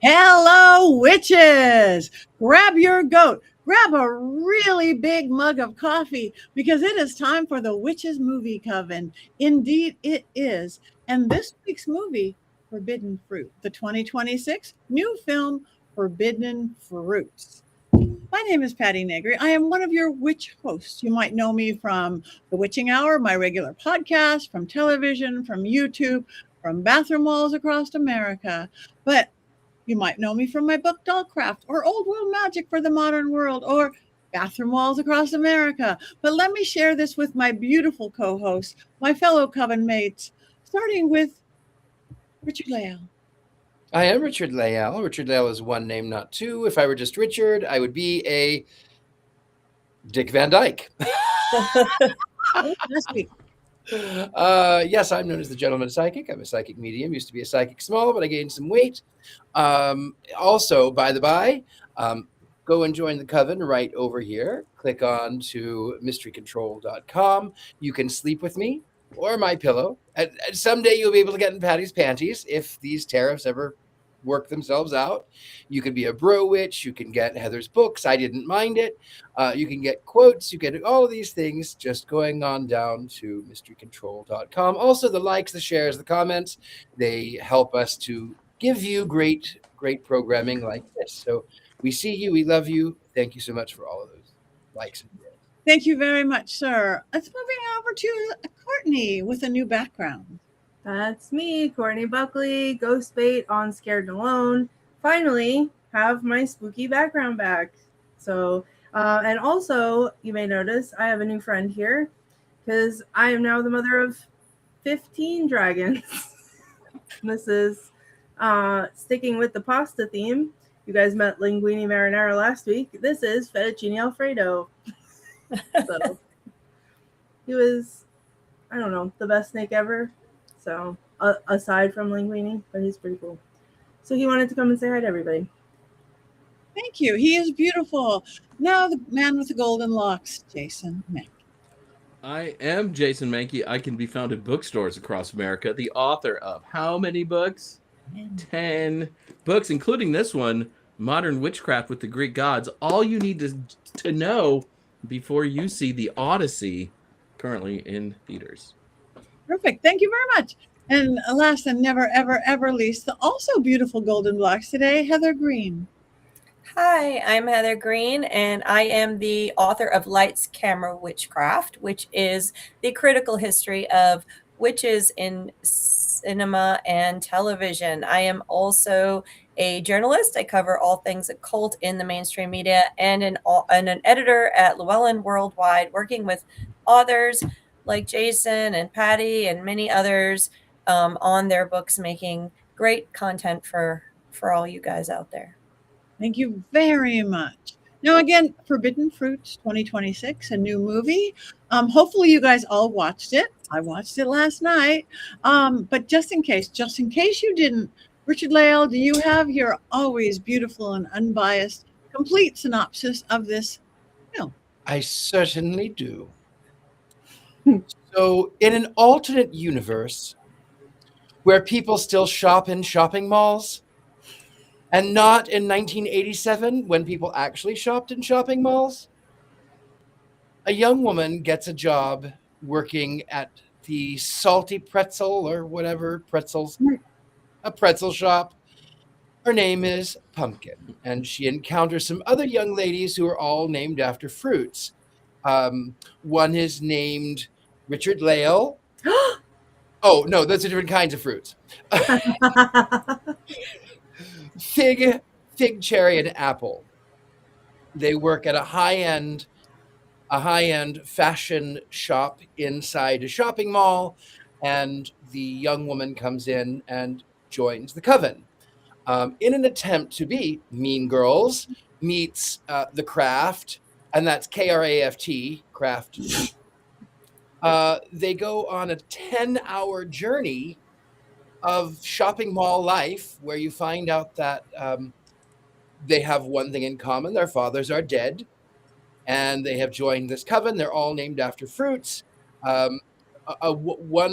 Hello, witches! Grab your goat, grab a really big mug of coffee because it is time for the Witches Movie Coven. Indeed, it is. And this week's movie, Forbidden Fruit, the 2026 new film, Forbidden Fruits. My name is Patti Negri. I am one of your witch hosts. You might know me from The Witching Hour, my regular podcast, from television, from YouTube, from bathroom walls across America. But you might know me from my book Dollcraft or Old World Magic for the Modern World or Bathroom Walls Across America. But let me share this with my beautiful co-hosts, my fellow coven mates, starting with Richard-Lael. I am Richard-Lael. Richard-Lael is one name, not two. If I were just Richard, I would be a Dick Van Dyke. Yes, I'm known as the Gentleman Psychic. I'm a psychic medium. Used to be a psychic small, but I gained some weight. Also, by the by, go and join the coven right over here. Click on to mysterycontrol.com. You can sleep with me or my pillow. And someday you'll be able to get in Patty's panties if these tariffs ever work themselves out. You can be a bro witch. You can get Heather's books. I didn't mind it. You can get quotes. You get all of these things just going on down to mysterycontrol.com. Also, the likes, the shares, the comments, they help us to give you great programming like this. So we see you. We love you. Thank you so much for all of those likes and shares. Thank you very much, sir. Let's moving over to Courtney with a new background. That's me, Courtney Buckley, Ghost Bait on Scared and Alone. Finally, have my spooky background back. So, and also, you may notice I have a new friend here because I am now the mother of 15 dragons. This is sticking with the pasta theme. You guys met linguine marinara last week. This is fettuccine alfredo. So, he was, I don't know, the best snake ever. So, aside from linguine, but he's pretty cool. So he wanted to come and say hi to everybody. Thank you. He is beautiful. Now the man with the golden locks, Jason Mankey. I am Jason Mankey. I can be found in bookstores across America. The author of how many books? 10 books, including this one, Modern Witchcraft with the Greek Gods. All you need to know before you see the Odyssey, currently in theaters. Perfect. Thank you very much. And last and never, ever, ever least, the also beautiful golden blocks today, Heather Greene. Hi, I'm Heather Greene, and I am the author of Lights, Camera, Witchcraft, which is the critical history of witches in cinema and television. I am also a journalist. I cover all things occult in the mainstream media and an editor at Llewellyn Worldwide, working with authors like Jason and Patti and many others on their books, making great content for all you guys out there. Thank you very much. Now, again, Forbidden Fruits 2026, a new movie. Hopefully you guys all watched it. I watched it last night. But just in case you didn't, Richard-Lael, do you have your always beautiful and unbiased complete synopsis of this film? I certainly do. So, in an alternate universe where people still shop in shopping malls, and not in 1987 when people actually shopped in shopping malls, a young woman gets a job working at the Salty Pretzel or whatever pretzels, a pretzel shop. Her name is Pumpkin, and she encounters some other young ladies who are all named after fruits. One is named Richard-Lael. Oh, no, those are different kinds of fruits. Fig, cherry, and apple. They work at a high-end fashion shop inside a shopping mall, and the young woman comes in and joins the coven. In an attempt to be mean girls, meets the craft, and that's Kraft, craft. They go on a 10-hour journey of shopping mall life where you find out that they have one thing in common. Their fathers are dead, and they have joined this coven. They're all named after fruits. One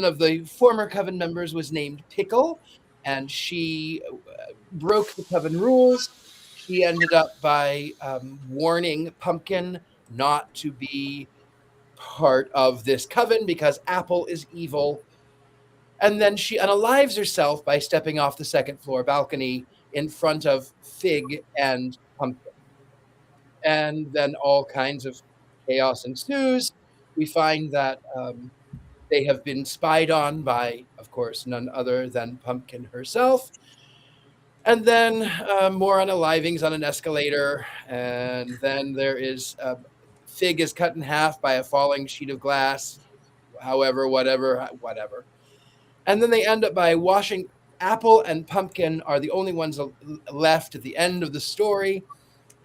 of the former coven members was named Pickle, and she broke the coven rules. She ended up by warning Pumpkin not to be part of this coven because Apple is evil. And then she unalives herself by stepping off the second floor balcony in front of Fig and Pumpkin. And then all kinds of chaos ensues. We find that they have been spied on by, of course, none other than Pumpkin herself. And then more unalivings on an escalator. And then there is Fig is cut in half by a falling sheet of glass. However, whatever. And then they end up by washing. Apple and Pumpkin are the only ones left at the end of the story.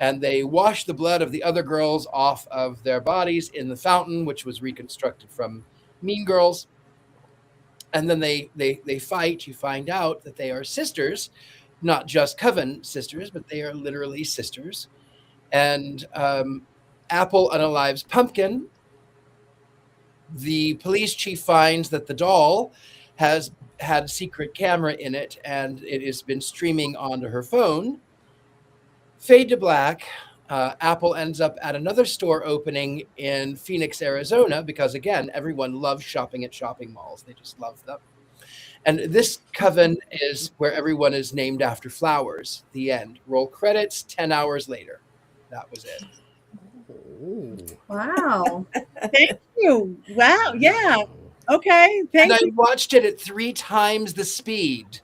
And they wash the blood of the other girls off of their bodies in the fountain, which was reconstructed from Mean Girls. And then they fight. You find out that they are sisters, not just coven sisters, but they are literally sisters. And Apple unalives Pumpkin. The police chief finds that the doll has had a secret camera in it, and it has been streaming onto her phone. Fade to black. Apple ends up at another store opening in Phoenix, Arizona, because, again, everyone loves shopping at shopping malls. They just love them. And this coven is where everyone is named after flowers. The end. Roll credits 10 hours later. That was it. Wow. Thank you. Wow. Yeah. Okay. Thank And you. I watched it at 3 times the speed,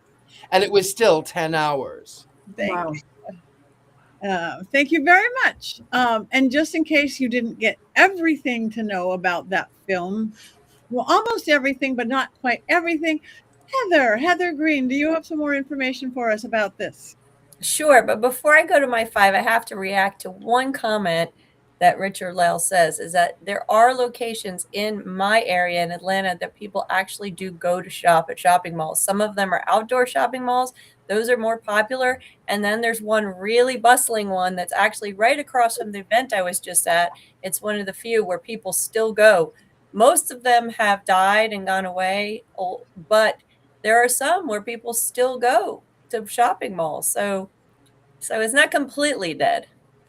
and it was still 10 hours. Wow. Thank you very much. And just in case you didn't get everything to know about that film, well, almost everything, but not quite everything. Heather Greene, do you have some more information for us about this? Sure, but before I go to my 5, I have to react to one comment that Richard-Lael says, is that there are locations in my area in Atlanta that people actually do go to shop at shopping malls. Some of them are outdoor shopping malls. Those are more popular. And then there's one really bustling one that's actually right across from the event I was just at. It's one of the few where people still go. Most of them have died and gone away, but there are some where people still go to shopping malls. So it's not completely dead.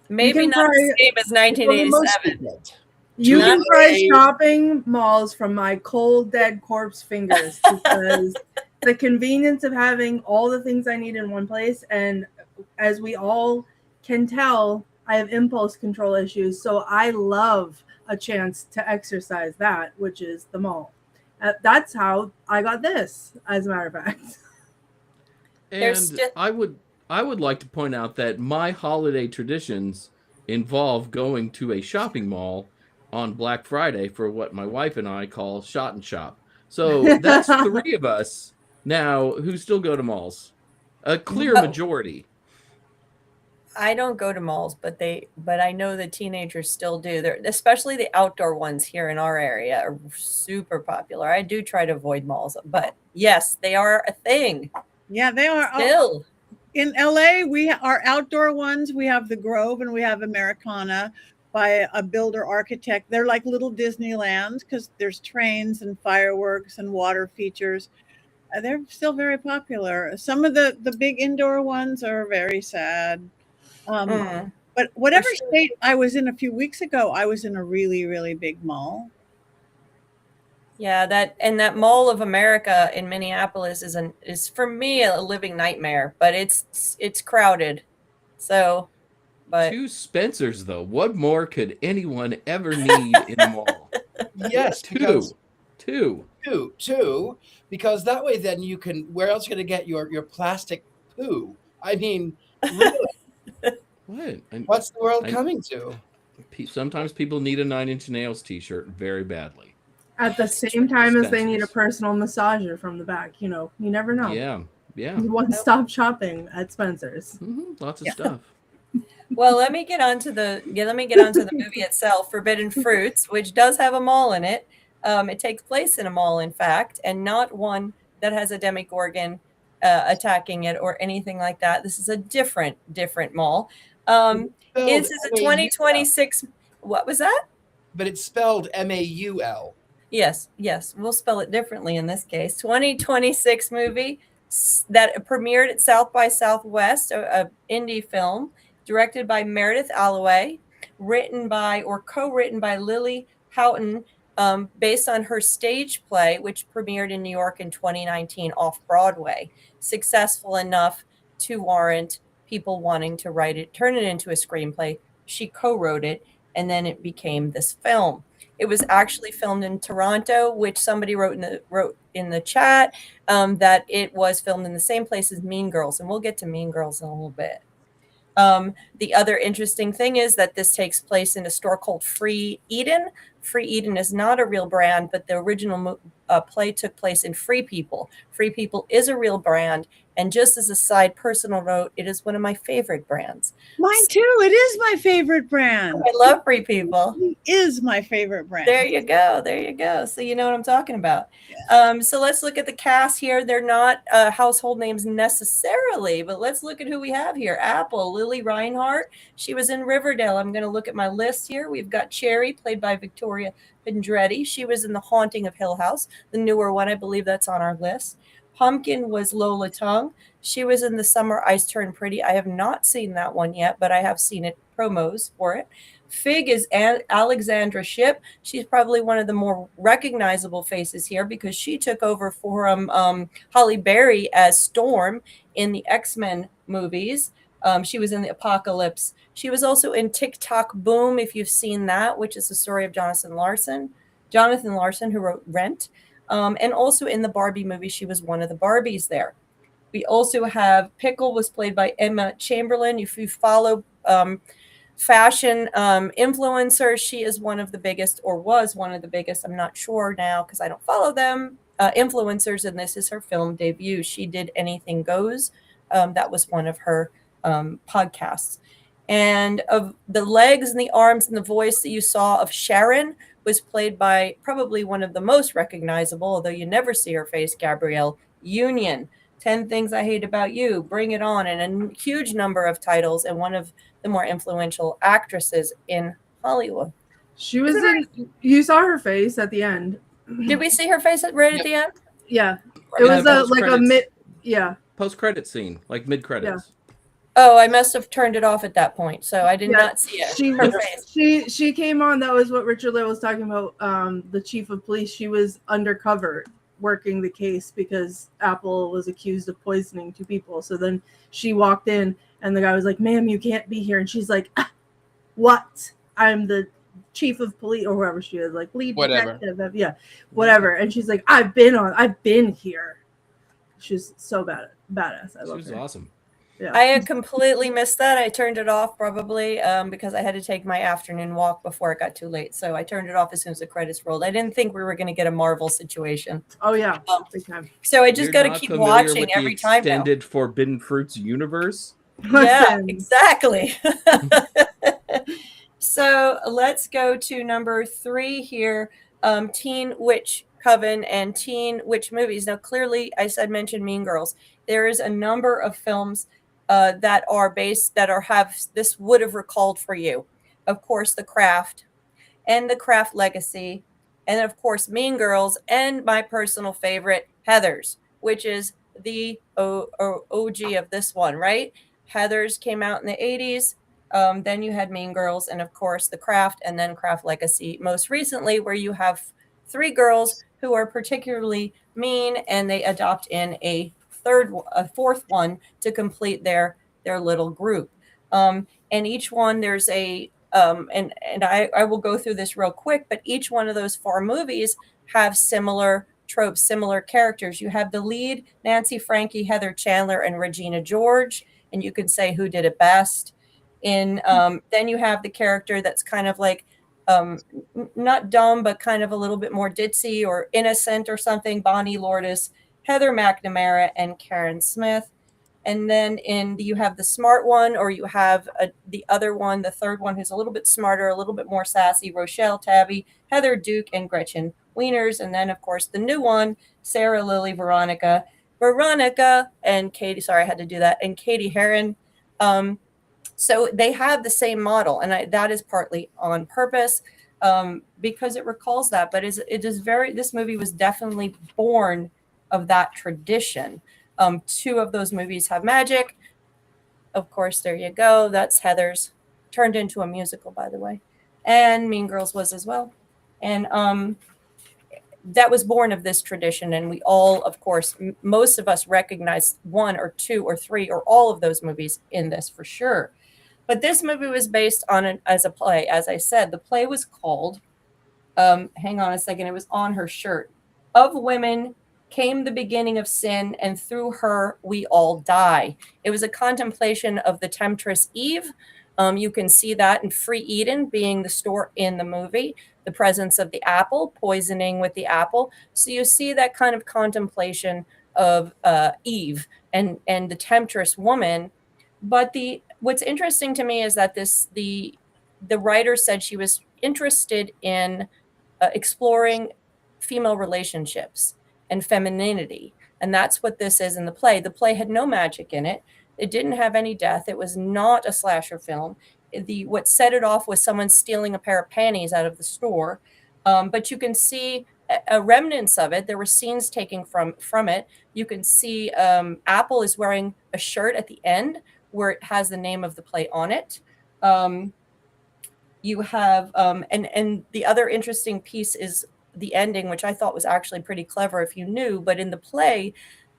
Maybe not the same as 1987. You can Not try a- shopping malls from my cold, dead corpse fingers because the convenience of having all the things I need in one place. And as we all can tell, I have impulse control issues. So I love a chance to exercise that, which is the mall. That's how I got this, as a matter of fact. And I would like to point out that my holiday traditions involve going to a shopping mall on Black Friday for what my wife and I call shot and shop. So that's 3 of us now who still go to malls. A clear majority. I don't go to malls, but I know the teenagers still do. They're, especially the outdoor ones here in our area, are super popular. I do try to avoid malls, but yes, they are a thing. Yeah, they are. Still. In LA, we are outdoor ones. We have the Grove and we have Americana by a builder architect. They're like little Disneylands because there's trains and fireworks and water features. They're still very popular. Some of the big indoor ones are very sad. But whatever state I was in a few weeks ago, I was in a really, really big mall. Yeah, that Mall of America in Minneapolis is for me a living nightmare, but it's crowded. So, but 2 Spencers though. What more could anyone ever need in a mall? Yes, Two. Because that way then you can, where else are you going to get your plastic poo? I mean, really, What? what's the world coming to? Sometimes people need a 9 Inch Nails t-shirt very badly. At the same time as they need a personal massager from the back. You know, you never know. Yeah. One-stop shopping at Spencer's. Lots of stuff. well, let me get on to the movie itself, Forbidden Fruits, which does have a mall in it. It takes place in a mall, in fact, and not one that has a Demogorgon attacking it or anything like that. This is a different different mall. This is a 2026. What was that? But it's spelled MAUL. Yes, we'll spell it differently in this case. 2026 movie that premiered at South by Southwest, a indie film directed by Meredith Alloway, written by or co-written by Lily Houghton, based on her stage play, which premiered in New York in 2019 off Broadway, successful enough to warrant people wanting to write it, turn it into a screenplay. She co-wrote it, and then it became this film. It was actually filmed in Toronto, which somebody wrote in the chat that it was filmed in the same place as Mean Girls, and we'll get to Mean Girls in a little bit. The other interesting thing is that this takes place in a store called Free Eden. Free Eden is not a real brand, but the original play took place in Free People. Free People is a real brand. And just as a side personal note, it is one of my favorite brands. Mine too. It is my favorite brand. I love Free People. It is my favorite brand. There you go. There you go. So you know what I'm talking about. Yeah. So let's look at the cast here. They're not household names necessarily, but let's look at who we have here. Apple, Lily Reinhart. She was in Riverdale. I'm going to look at my list here. We've got Cherry, played by Victoria Pedretti. She was in The Haunting of Hill House, the newer one. I believe that's on our list. Pumpkin was Lola Tongue. She was in The Summer Ice Turned Pretty. I have not seen that one yet, but I have seen it, promos for it. Fig is Alexandra Shipp. She's probably one of the more recognizable faces here because she took over for Holly Berry as Storm in the X-Men movies. She was in The Apocalypse. She was also in Tick Tock Boom, if you've seen that, which is the story of Jonathan Larson, who wrote Rent. And also in the Barbie movie, she was one of the Barbies there. We also have Pickle, was played by Emma Chamberlain. If you follow fashion influencers, she is one of the biggest, or was one of the biggest, I'm not sure now because I don't follow them, influencers, and this is her film debut. She did Anything Goes. That was one of her podcasts. And of the legs and the arms and the voice that you saw of Sharon was played by probably one of the most recognizable, although you never see her face, Gabrielle Union. 10 Things I Hate About You, Bring It On, and a huge number of titles, and one of the more influential actresses in Hollywood. She was in, you saw her face at the end. Did we see her face right at the end? Yeah. It was post-credit scene, like mid-credits. Yeah. Oh, I must have turned it off at that point, so I did not see it. Her face. She came on. That was what Richard-Lael was talking about. The chief of police. She was undercover working the case because Apple was accused of poisoning 2 people. So then she walked in, and the guy was like, "Ma'am, you can't be here." And she's like, "What? I'm the chief of police," or whoever she is, like lead detective. Yeah, whatever. And she's like, I've been here." She's so badass. I love her. She was awesome. Yeah. I had completely missed that. I turned it off probably because I had to take my afternoon walk before it got too late. So I turned it off as soon as the credits rolled. I didn't think we were going to get a Marvel situation. Oh yeah, big time. So I just got to keep watching every time now. Extended Forbidden Fruits universe. Yeah, exactly. So let's go to number 3 here. Teen Witch Coven and Teen Witch movies. Now, clearly, I said mention Mean Girls. There is a number of films that are based, that are have this would have recalled for you. Of course, The Craft and The Craft Legacy, and of course, Mean Girls, and my personal favorite, Heathers, which is the OG of this one, right? Heathers came out in the 80s. Then you had Mean Girls, and of course, The Craft, and then Craft Legacy most recently, where you have 3 girls who are particularly mean, and they adopt in a fourth one to complete their little group. And each one, there's a and I will go through this real quick, but each one of those 4 movies have similar tropes, similar characters. You have the lead, Nancy Frankie, Heather Chandler, and Regina George, and you can say who did it best. Then you have the character that's kind of like not dumb, but kind of a little bit more ditzy or innocent or something, Bonnie Lourdes, Heather McNamara, and Karen Smith. And then you have the smart one, or you have the other one, the third one, who's a little bit smarter, a little bit more sassy, Rochelle Tabby, Heather Duke, and Gretchen Wieners. And then, of course, the new one, Sarah Lily, Veronica, and Katie. Sorry, I had to do that. And Katie Heron. So they have the same model, and that is partly on purpose because it recalls that. But this movie was definitely born of that tradition. 2 of those movies have magic. Of course, there you go. That's Heather's. Turned into a musical, by the way. And Mean Girls was as well. And that was born of this tradition. And we all, of course, most of us recognize 1 or 2 or 3 or all of those movies in this for sure. But this movie was based on as a play. As I said, the play was called, hang on a second, it was on her shirt. Of women came the beginning of sin, and through her we all die. It was a contemplation of the temptress Eve. You can see that in Free Eden being the store in the movie, the presence of the apple, poisoning with the apple. So you see that kind of contemplation of Eve and the temptress woman. But what's interesting to me is that the writer said she was interested in exploring female relationships and femininity. And that's what this is in the play. The play had no magic in it. It didn't have any death. It was not a slasher film. What set it off was someone stealing a pair of panties out of the store. But you can see a remnants of it. There were scenes taken from it. You can see Apple is wearing a shirt at the end where it has the name of the play on it. You have, and the other interesting piece is the ending, which I thought was actually pretty clever if you knew, but in the play,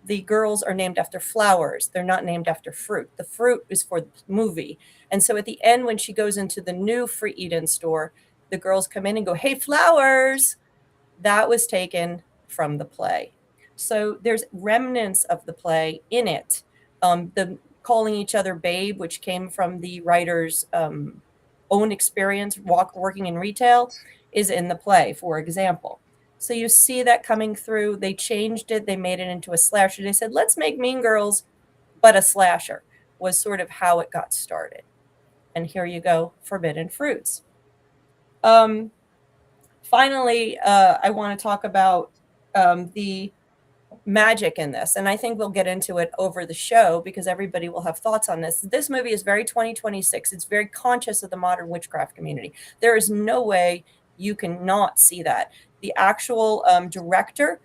the girls are named after flowers. They're not named after fruit. The fruit is for the movie. And so at the end, when she goes into the new Free Eden store, the girls come in and go, "Hey, flowers." That was taken from the play. So there's remnants of the play in it. The calling each other babe, which came from the writer's own experience working in retail, is in the play, for example. So you see that coming through. They changed it. They made it into a slasher. They said, let's make Mean Girls, but a slasher, was sort of how it got started. And here you go, Forbidden Fruits. Finally, I want to talk about the magic in this. And I think we'll get into it over the show because everybody will have thoughts on this. This movie is very 2026. It's very conscious of the modern witchcraft community. There is no way you can not see that. The actual director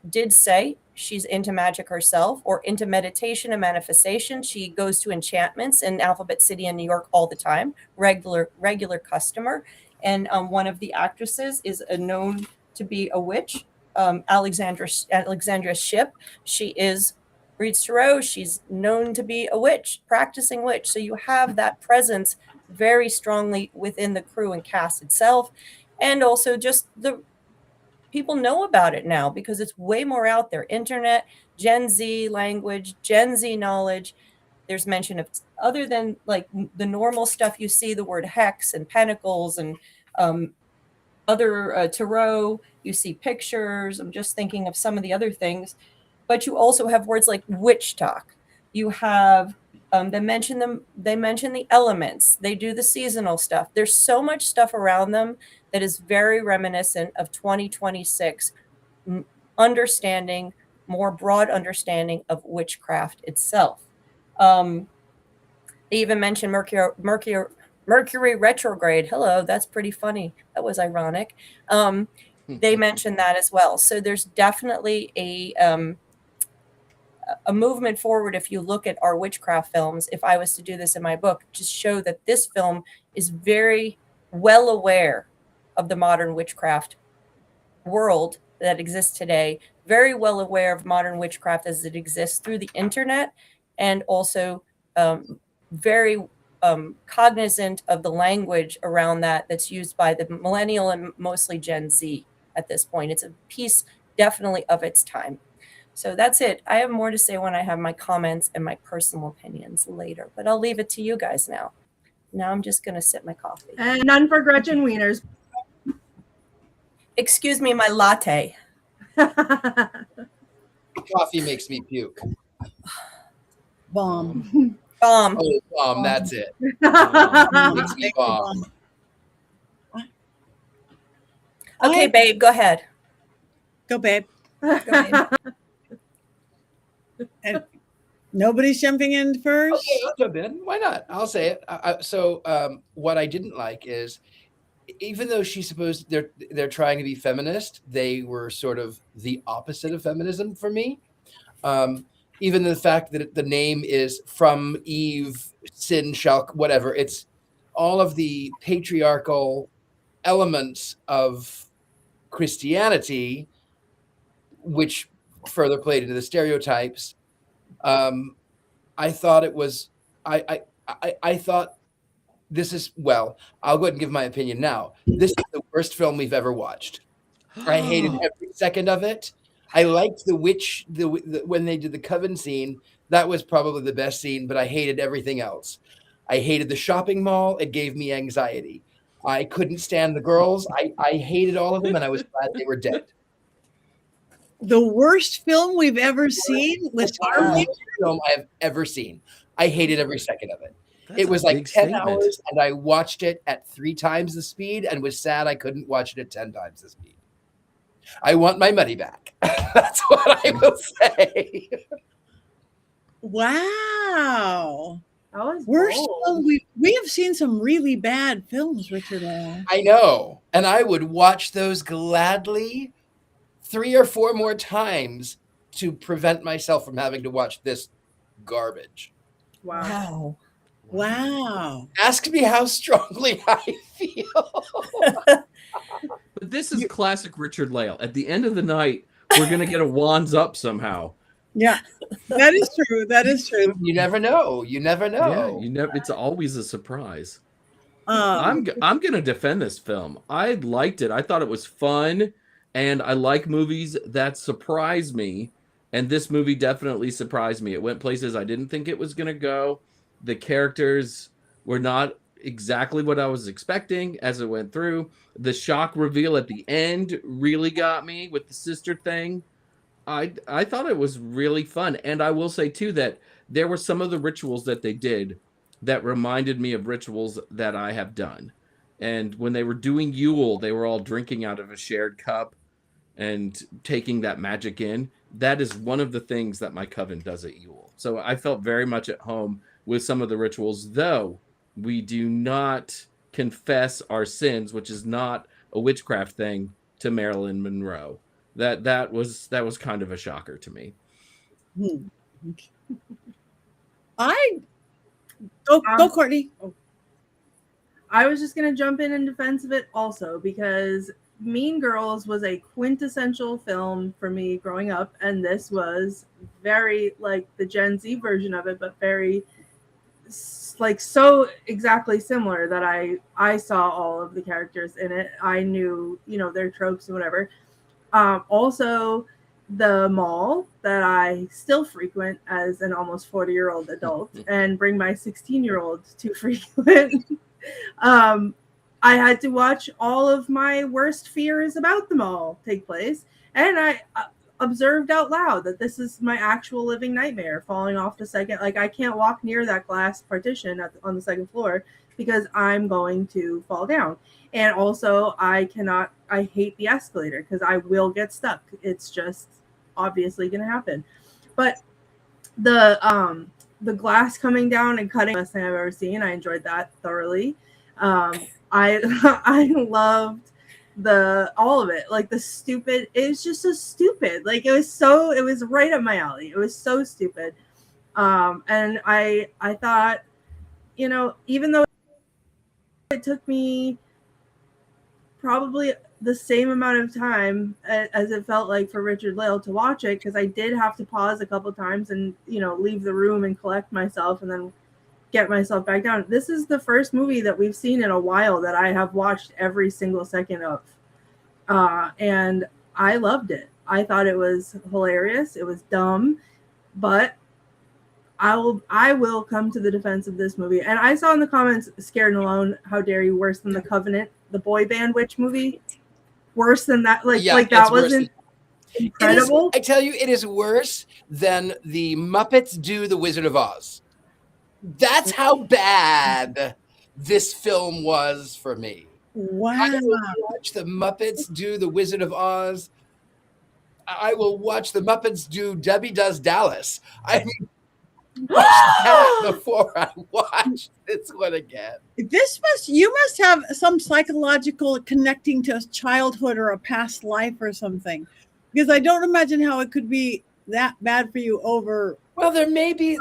did say she's into magic herself or into meditation and manifestation. She goes to enchantments in Alphabet City in New York all the time, regular customer. And one of the actresses is known to be a witch, Alexandria Shipp. She reads tarot. She's known to be a witch, practicing witch. So you have that presence very strongly within the crew and cast itself. And also just the people know about it now because it's way more out there. Internet, Gen Z language, Gen Z knowledge. There's mention of, other than like the normal stuff you see, the word hex and pentacles and other tarot, you see pictures. I'm just thinking of some of the other things. But you also have words like witch talk. You have, they mention the elements. They do the seasonal stuff. There's so much stuff around them that is very reminiscent of 2026 understanding, more broad understanding of witchcraft itself. They even mention Mercury retrograde. Hello, that's pretty funny. That was ironic. They mentioned that as well. So there's definitely a movement forward. If you look at our witchcraft films, if I was to do this in my book, just show that this film is very well aware of the modern witchcraft world that exists today, very well aware of modern witchcraft as it exists through the internet, and also very cognizant of the language around that's used by the millennial and mostly Gen Z at this point. It's a piece definitely of its time. So that's it. I have more to say when I have my comments and my personal opinions later, but I'll leave it to you guys now. Now I'm just going to sip my coffee. And none for Gretchen Wieners. Excuse me, my latte. Coffee makes me puke. Bomb. Bomb. Oh, bomb. That's it. Makes me bomb. Okay, babe, go ahead. Go, babe. Go ahead. And nobody's jumping in first. Okay, I'll jump in. Why not? I'll say it. So what I didn't like is, even though they're trying to be feminist, they were sort of the opposite of feminism for me. even the fact that the name is from Eve, sin shall, whatever. It's all of the patriarchal elements of Christianity, which further played into the stereotypes. I thought it was, I thought this is, well, I'll go ahead and give my opinion now. This is the worst film we've ever watched. I hated every second of it. I liked the witch, when they did the coven scene. That was probably the best scene, but I hated everything else. I hated the shopping mall. It gave me anxiety. I couldn't stand the girls. I hated all of them, and I was glad they were dead. The worst film we've ever seen was The worst film I have ever seen. I hated every second of it. It was like 10 hours, and I watched it at 3 times the speed and was sad I couldn't watch it at 10 times the speed. I want my money back. That's what I will say. Wow. That was Worst bold. film we have seen some really bad films, Richard-Lael. I know. And I would watch those gladly 3 or 4 more times to prevent myself from having to watch this garbage. Wow. Wow. Ask me how strongly I feel. But this is classic Richard-Lael. At the end of the night, we're going to get a wands up somehow. Yeah, that is true. That is true. You never know. You never know. Yeah, it's always a surprise. I'm going to defend this film. I liked it. I thought it was fun, and I like movies that surprise me, and this movie definitely surprised me. It went places I didn't think it was going to go. The characters were not exactly what I was expecting as it went through. The shock reveal at the end really got me with the sister thing. I thought it was really fun. And I will say, too, that there were some of the rituals that they did that reminded me of rituals that I have done. And when they were doing Yule, they were all drinking out of a shared cup and taking that magic in. That is one of the things that my coven does at Yule. So I felt very much at home with some of the rituals, though we do not confess our sins, which is not a witchcraft thing, to Marilyn Monroe. That was kind of a shocker to me. Go Courtney. I was just going to jump in defense of it also, because Mean Girls was a quintessential film for me growing up, and this was very like the Gen Z version of it, but very like so exactly similar that I saw all of the characters in it. I knew, their tropes and whatever. Also, the mall that I still frequent as an almost 40-year-old adult and bring my 16-year-old to frequent. I had to watch all of my worst fears about the mall take place. And I observed out loud that this is my actual living nightmare, falling off the second. Like, I can't walk near that glass partition on the second floor because I'm going to fall down. And also, I hate the escalator because I will get stuck. It's just obviously going to happen. But the glass coming down and cutting, the best thing I've ever seen. I enjoyed that thoroughly. I loved all of it. Like the stupid, it was just so stupid. Like it was right up my alley. It was so stupid. And I thought, even though it took me probably the same amount of time as it felt like for Richard-Lael to watch it, because I did have to pause a couple times and leave the room and collect myself and then get myself back down. This is the first movie that we've seen in a while that I have watched every single second of, and I loved it. I thought it was hilarious. It was dumb, but I will come to the defense of this movie. And I saw in the comments, Scared and Alone, how dare you, worse than The Covenant, the boy band witch movie. Worse than that. That wasn't incredible. I tell you, it is worse than the Muppets do The Wizard of Oz. That's how bad this film was for me. Wow. I will watch the Muppets do The Wizard of Oz. I will watch the Muppets do Debbie Does Dallas. I mean, watch that before I watch this one again. You must have some psychological connecting to childhood or a past life or something, because I don't imagine how it could be that bad for you over Well, there may be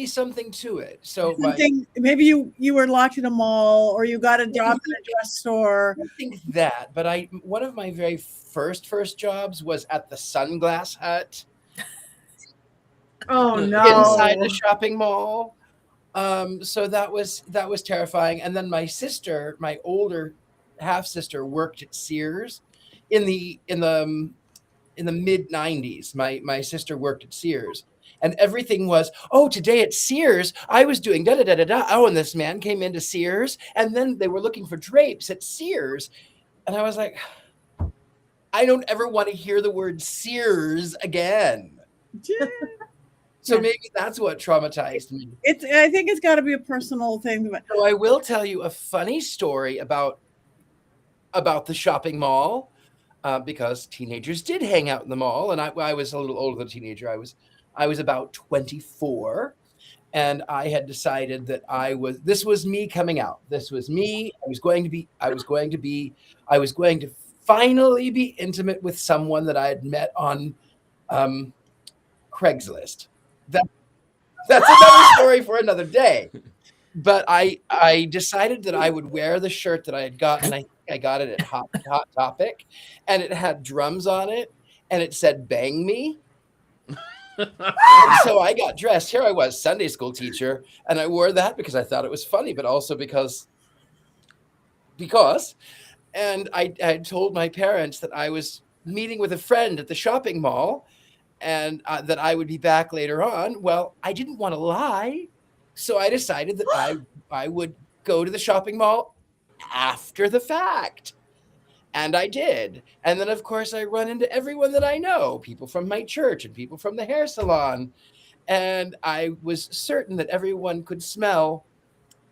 something to it. So something. Maybe you were locked in a mall, or you got a job in a dress store. I think that, but one of my very first jobs was at the Sunglass Hut Oh no! inside the shopping mall. So that was terrifying. And then my sister, my older half sister, worked at Sears in the mid 90s. My sister worked at Sears. And everything was, oh, today at Sears, I was doing da da da da da. Oh, and this man came into Sears, and then they were looking for drapes at Sears, and I was like, I don't ever want to hear the word Sears again. So maybe that's what traumatized me. I think it's got to be a personal thing. So I will tell you a funny story about the shopping mall, because teenagers did hang out in the mall, and I was a little older than a teenager. I was about 24, and I had decided that this was me coming out. This was me. I was going to finally be intimate with someone that I had met on Craigslist. That's another story for another day. But I decided that I would wear the shirt that I had gotten. I think I got it at Hot Topic, and it had drums on it, and it said "Bang Me." And so I got dressed. Here I was, Sunday school teacher, and I wore that because I thought it was funny, but also because. And I told my parents that I was meeting with a friend at the shopping mall, and that I would be back later on. Well, I didn't want to lie, so I decided that I would go to the shopping mall after the fact. And I did. And then, of course, I run into everyone that I know, people from my church and people from the hair salon. And I was certain that everyone could smell,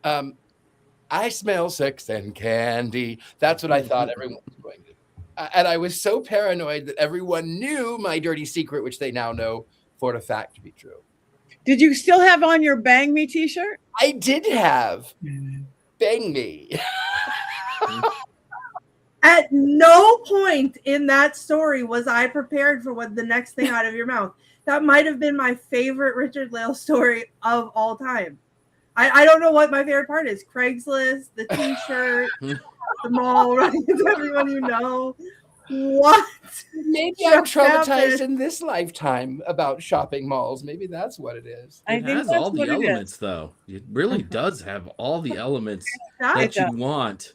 I smell sex and candy. That's what I thought everyone was going to do. And I was so paranoid that everyone knew my dirty secret, which they now know for a fact to be true. Did you still have on your Bang Me t-shirt? I did have Bang Me. At no point in that story was I prepared for what the next thing out of your mouth. That might have been my favorite Richard-Lael story of all time. I don't know what my favorite part is. Craigslist, the t-shirt, the mall, running into everyone you know. What? Maybe I'm traumatized in this lifetime about shopping malls. Maybe that's what it is. It has all the elements, though. It really does have all the elements that you want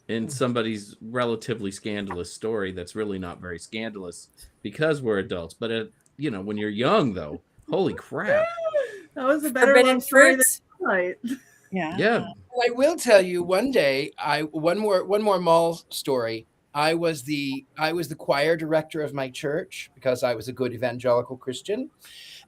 in somebody's relatively scandalous story that's really not very scandalous because we're adults. But, when you're young, though, holy crap. That was a better Forbidden fruits. Yeah. I will tell you one day, one more mall story. I was the choir director of my church because I was a good evangelical Christian.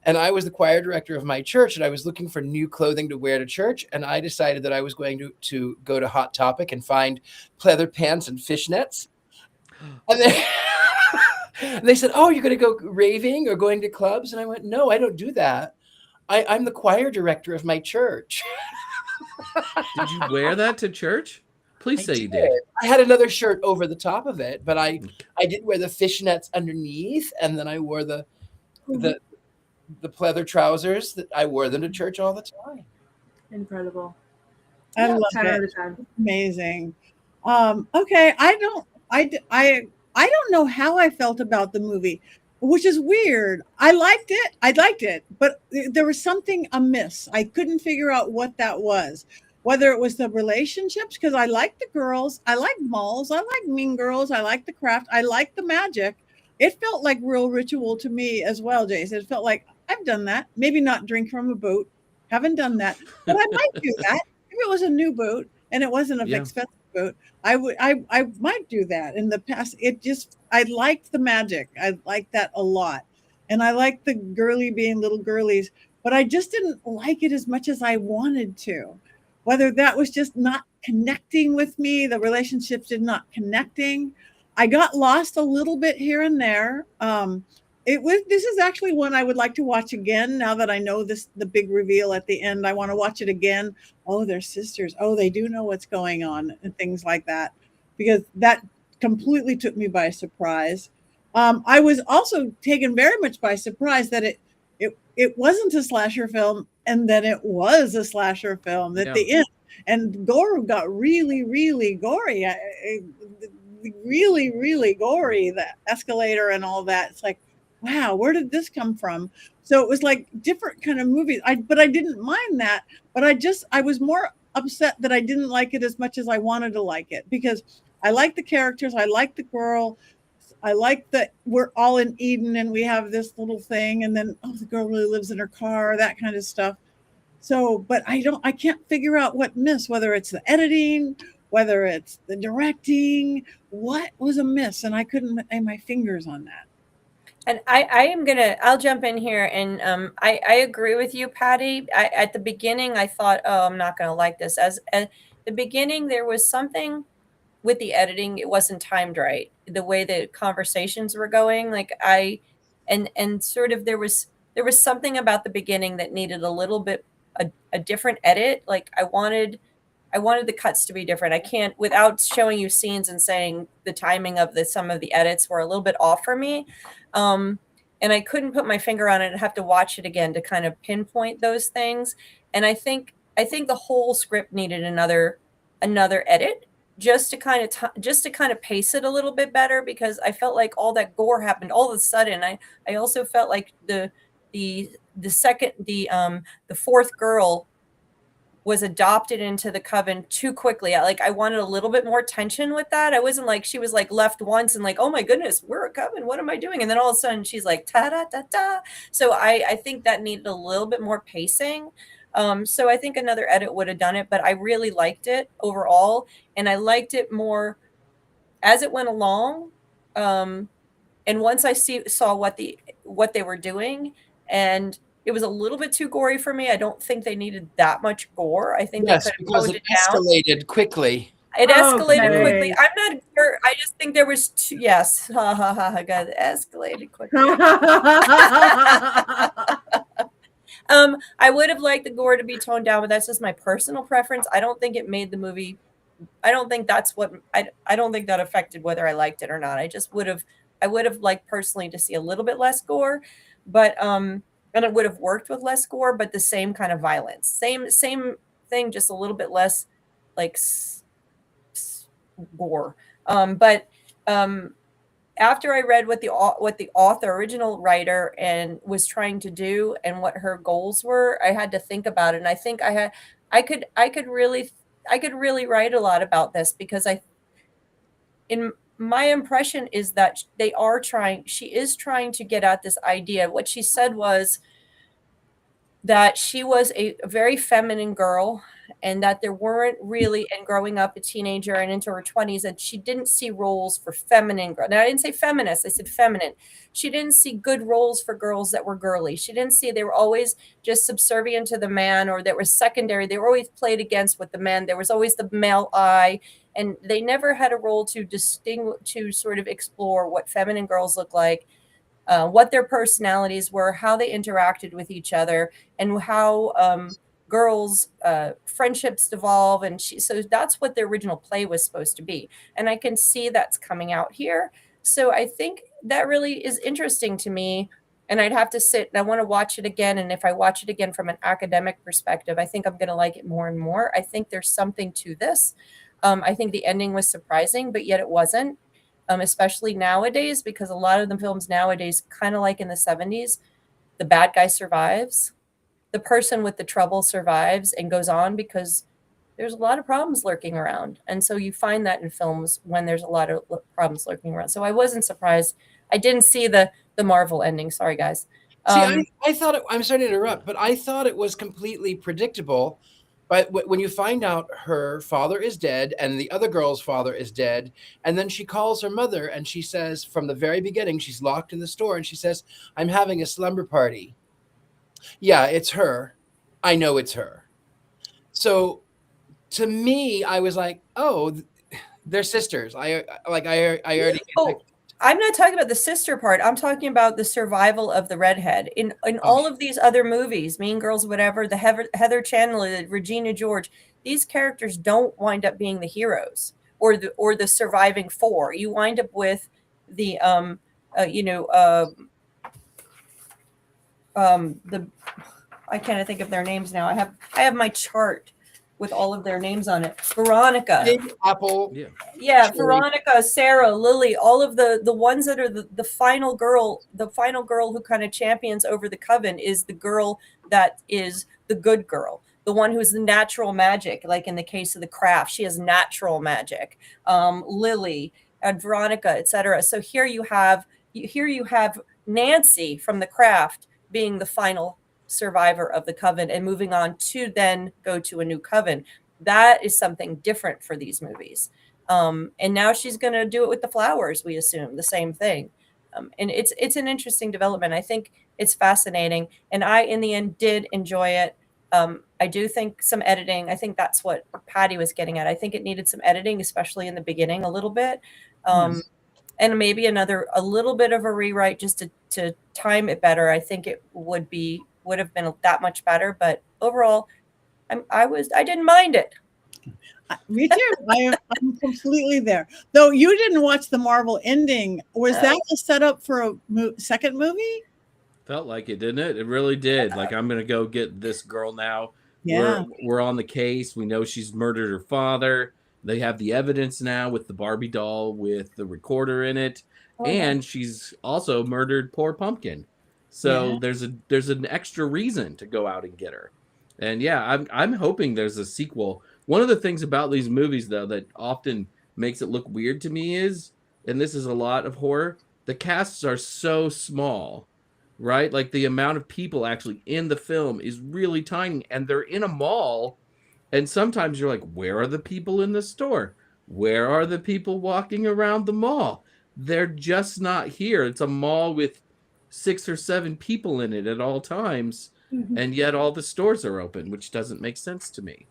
And I was the choir director of my church, and I was looking for new clothing to wear to church. And I decided that I was going to go to Hot Topic and find pleather pants and fishnets. And they said, "Oh, you're going to go raving or going to clubs?" And I went, "No, I don't do that. I'm the choir director of my church." Did you wear that to church? Please say you did. I had another shirt over the top of it, but I did wear the fishnets underneath, and then I wore the pleather trousers. That I wore them to church all the time. Incredible. I love 10 it. out of 10. Amazing. Okay, I don't know how I felt about the movie, which is weird. I liked it, but there was something amiss. I couldn't figure out what that was. Whether it was the relationships, because I like the girls, I like malls, I like Mean Girls, I like the craft, I like the magic. It felt like real ritual to me as well, Jason. It felt like I've done that. Maybe not drink from a boat. Haven't done that, but I might do that. If it was a new boat and it wasn't an expensive boat, I might do that. In the past, I liked the magic. I liked that a lot. And I liked the girly being little girlies, but I just didn't like it as much as I wanted to. Whether that was just not connecting with me, the relationships did not connecting. I got lost a little bit here and there. This is actually one I would like to watch again now that I know the big reveal at the end. I want to watch it again. Oh, they're sisters. Oh, they do know what's going on and things like that, because that completely took me by surprise. I was also taken very much by surprise that it wasn't a slasher film, and then it was a slasher film at the end. And gore got really, really gory. Really, really gory. The escalator and all that. It's like, wow, where did this come from? So it was like different kind of movies. But I didn't mind that. But I was more upset that I didn't like it as much as I wanted to like it, because I like the characters. I like the girl. I like that we're all in Eden and we have this little thing, and then the girl really lives in her car, that kind of stuff. So, but I can't figure out what missed, whether it's the editing, whether it's the directing, what was amiss, and I couldn't lay my fingers on that. And I'll jump in here, and I agree with you, Patty. At the beginning, I thought, oh, I'm not gonna like this. As at the beginning, there was something with the editing, it wasn't timed right. The way the conversations were going, and sort of there was something about the beginning that needed a little bit a different edit. Like I wanted the cuts to be different. I can't, without showing you scenes and saying the timing of some of the edits were a little bit off for me. And I couldn't put my finger on it. I'd have to watch it again to kind of pinpoint those things. And I think the whole script needed another edit, just to kind of pace it a little bit better, because I felt like all that gore happened all of a sudden. I also felt like the fourth girl was adopted into the coven too quickly. I wanted a little bit more tension with that. I wasn't like, she was like left once and like, oh my goodness, we're a coven, what am I doing? And then all of a sudden she's like, ta da da da. So I think that needed a little bit more pacing. So I think another edit would have done it, but I really liked it overall. And I liked it more as it went along. And once I saw what they were doing, and it was a little bit too gory for me. I don't think they needed that much gore. I think Yes, they could have because toned it it down. escalated quickly. It escalated Okay. quickly. I'm not sure. I just think there was two. Yes, ha ha ha. God, it escalated quickly. I would have liked the gore to be toned down, but that's just my personal preference. I don't think it made the movie. I don't think that's what I don't think that affected whether I liked it or not. I would have liked personally to see a little bit less gore, but and it would have worked with less gore, but the same kind of violence, same thing, just a little bit less like gore. But after I read what the original writer and was trying to do and what her goals were, I had to think about it. And I think I could really write a lot about this, because in my impression is that she is trying to get at this idea. What she said was that she was a very feminine girl, and that there weren't really, and growing up a teenager and into her 20s, and she didn't see roles for feminine girls. Now, I didn't say feminist, I said feminine. She didn't see good roles for girls that were girly. She didn't see, they were always just subservient to the man, or that was secondary. They were always played against with the men. There was always the male eye, and they never had a role to sort of explore what feminine girls look like, what their personalities were, how they interacted with each other, and how girls' friendships devolve. And so that's what the original play was supposed to be. And I can see that's coming out here. So I think that really is interesting to me. And I'd have to sit and I want to watch it again. And if I watch it again from an academic perspective, I think I'm going to like it more and more. I think there's something to this. I think the ending was surprising, but yet it wasn't, especially nowadays, because a lot of the films nowadays, kind of like in the 70s, the bad guy survives. The person with the trouble survives and goes on, because there's a lot of problems lurking around. And so you find that in films when there's a lot of problems lurking around. So I wasn't surprised. I didn't see the Marvel ending. Sorry, guys. See, I thought I'm sorry to interrupt, but I thought it was completely predictable. But when you find out her father is dead and the other girl's father is dead, and then she calls her mother and she says, from the very beginning, she's locked in the store and she says, I'm having a slumber party. Yeah, it's her. I know it's her. So to me, I was like, oh, they're sisters. I already. Oh, I'm not talking about the sister part. I'm talking about the survival of the redhead. In all of these other movies, Mean Girls, whatever, the Heather Chandler, Regina George, these characters don't wind up being the heroes or the surviving four. You wind up with the I can't think of their names now. I have my chart with all of their names on it. Veronica. Big Apple. Yeah, Veronica, Sarah, Lily, all of the ones that are the final girl who kind of champions over the coven is the girl that is the good girl, the one who's the natural magic. Like in the case of the craft, she has natural magic. Lily and Veronica, etc. So here you have Nancy from the craft being the final survivor of the coven and moving on to then go to a new coven. That is something different for these movies. And now she's going to do it with the flowers, we assume, the same thing. And it's an interesting development. I think it's fascinating. And I, in the end, did enjoy it. I do think some editing, I think that's what Patti was getting at. I think it needed some editing, especially in the beginning a little bit. Yes. And maybe a little bit of a rewrite just to time it better. I think it would have been that much better. But overall, I didn't mind it. Me too. I'm completely there. Though you didn't watch the Marvel ending. Was that a setup for a second movie? Felt like it, didn't it? It really did. Like, I'm going to go get this girl now. Yeah. We're on the case. We know she's murdered her father. They have the evidence now with the Barbie doll with the recorder in it. And she's also murdered poor Pumpkin. So there's an extra reason to go out and get her. And yeah, I'm hoping there's a sequel. One of the things about these movies, though, that often makes it look weird to me is, and this is a lot of horror, the casts are so small, right? Like the amount of people actually in the film is really tiny, and they're in a mall. And sometimes you're like, where are the people in the store? Where are the people walking around the mall? They're just not here. It's a mall with 6 or 7 people in it at all times. Mm-hmm. And yet all the stores are open, which doesn't make sense to me.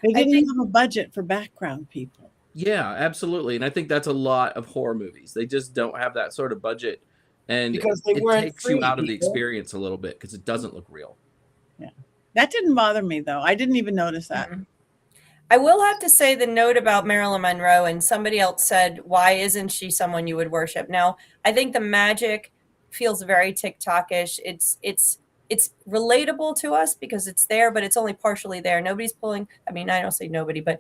They didn't have a budget for background people. Yeah, absolutely. And I think that's a lot of horror movies. They just don't have that sort of budget. And because it takes you out of the experience a little bit because it doesn't look real. Yeah. That didn't bother me, though. I didn't even notice that. Mm-hmm. I will have to say the note about Marilyn Monroe, and somebody else said, why isn't she someone you would worship? Now, I think the magic feels very TikTok-ish. It's relatable to us because it's there, but it's only partially there. Nobody's pulling, I mean, I don't say nobody, but,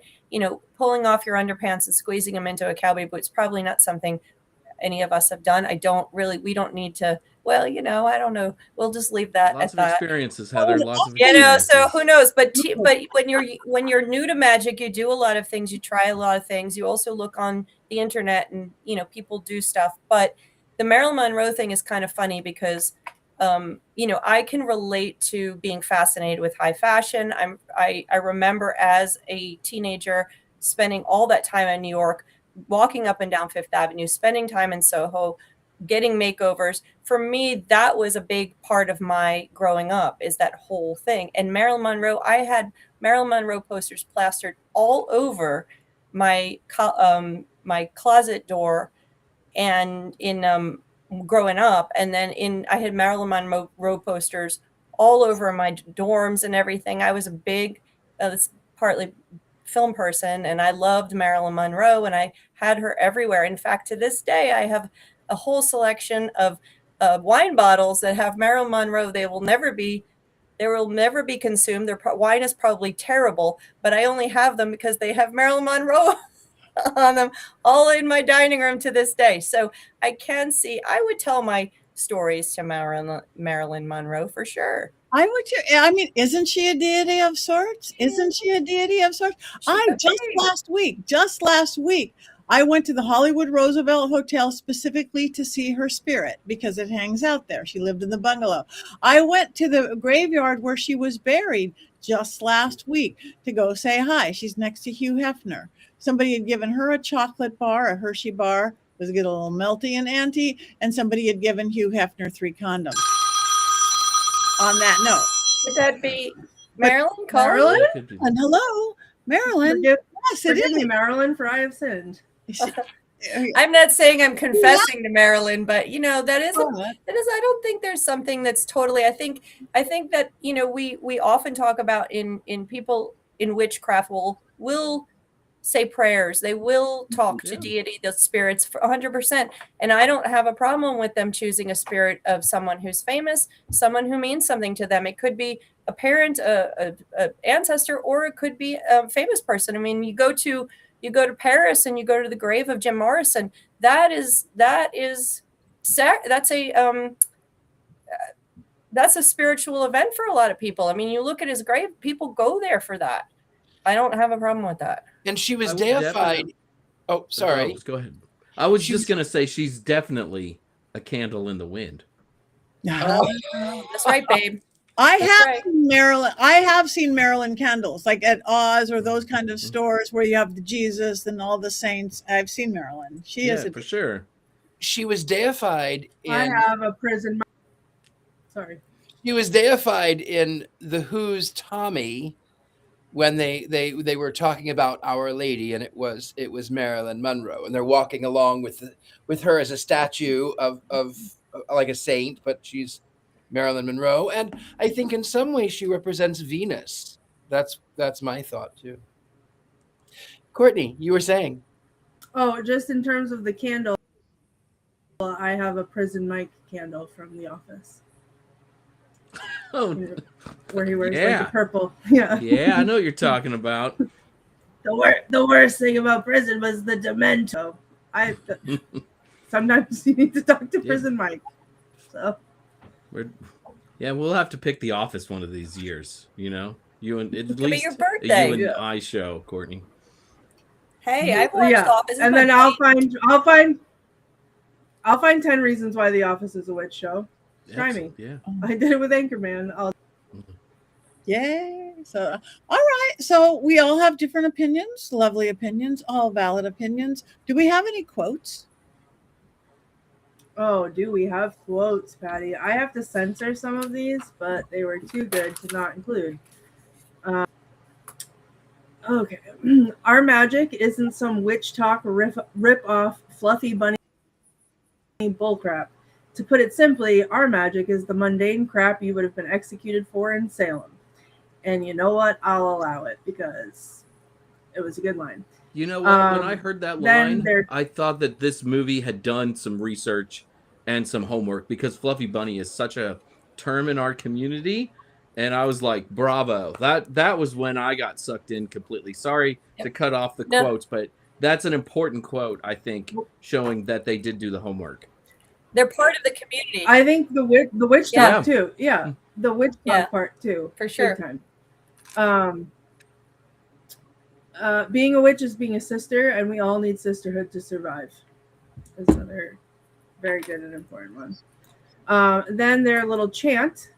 pulling off your underpants and squeezing them into a cowboy boot is probably not something any of us have done. We don't need to, well, I don't know. We'll just leave that lots at that. Experiences, Heather. Lots of experiences. So who knows? But when you're new to magic, you do a lot of things. You try a lot of things. You also look on the internet and, people do stuff. But the Marilyn Monroe thing is kind of funny because, I can relate to being fascinated with high fashion. I remember as a teenager spending all that time in New York, walking up and down Fifth Avenue, spending time in Soho, getting makeovers. For me, that was a big part of my growing up, is that whole thing. And Marilyn Monroe, I had Marilyn Monroe posters plastered all over my closet door and in growing up. And then I had Marilyn Monroe posters all over my dorms and everything. I was a big, partly film person, and I loved Marilyn Monroe, and I had her everywhere. In fact, to this day, I have a whole selection of wine bottles that have Marilyn Monroe. They will never be consumed. Their wine is probably terrible, but I only have them because they have Marilyn Monroe on them, all in my dining room to this day. So I would tell my stories to Marilyn Monroe for sure. Isn't she a deity of sorts? Just last week, I went to the Hollywood Roosevelt Hotel specifically to see her spirit because it hangs out there. She lived in the bungalow. I went to the graveyard where she was buried just last week to go say hi. She's next to Hugh Hefner. Somebody had given her a chocolate bar, a Hershey bar. It was getting a little melty and anti, and somebody had given Hugh Hefner 3 condoms. On that note, would that be Marilyn? Marilyn? And hello, Marilyn. Forgive me, Marilyn, for I have sinned. I'm not saying I'm confessing to Marilyn, but that is I don't think there's something that's totally. I think that we often talk about in people in witchcraft will say prayers. They will talk to deity, the spirits, for 100%. And I don't have a problem with them choosing a spirit of someone who's famous, someone who means something to them. It could be a parent, a ancestor, or it could be a famous person. I mean, you go to Paris and you go to the grave of Jim Morrison. That's a spiritual event for a lot of people. I mean, you look at his grave, people go there for that. I don't have a problem with that. And she was deified. Oh, sorry. Go ahead. I was just going to say she's definitely a candle in the wind. That's right, babe. I have seen Marilyn candles, like at Oz or those kind of stores where you have the Jesus and all the saints. I've seen Marilyn. She is for sure. She was deified I have a prison. Sorry. She was deified in The Who's Tommy when they were talking about Our Lady, and it was Marilyn Monroe, and they're walking along with her as a statue of like a saint, but she's Marilyn Monroe, and I think in some way she represents Venus. That's my thought too. Courtney, you were saying? Oh, just in terms of the candle, I have a Prison Mike candle from The Office. Oh, where he wears like the purple. Yeah. Yeah, I know what you're talking about. The worst thing about prison was the Demento. Sometimes you need to talk to Prison Mike. So. We'll have to pick The Office one of these years. You know, you and at It'll least be your birthday. You and I show, Courtney. Hey, I've watched The Office. And then I'll find 10 reasons why The Office is a witch show. Try me. Yeah. I did it with Anchorman. Yay. So, all right. So we all have different opinions, lovely opinions, all valid opinions. Do we have any quotes? Oh, do we have quotes, Patty? I have to censor some of these, but they were too good to not include. Okay. Our magic isn't some witch talk rip-off fluffy bunny bullcrap. To put it simply, our magic is the mundane crap you would have been executed for in Salem. And you know what? I'll allow it because it was a good line. You know what? When I heard that line, I thought that this movie had done some research and some homework because Fluffy Bunny is such a term in our community. And I was like, bravo. That was when I got sucked in completely. Sorry to cut off the quotes, but that's an important quote, I think, showing that they did do the homework. They're part of the community. I think the witch talk too. Yeah, the witch talk part too. For sure. Big time. Being a witch is being a sister, and we all need sisterhood to survive. That's another very good and important one. Then their little chant: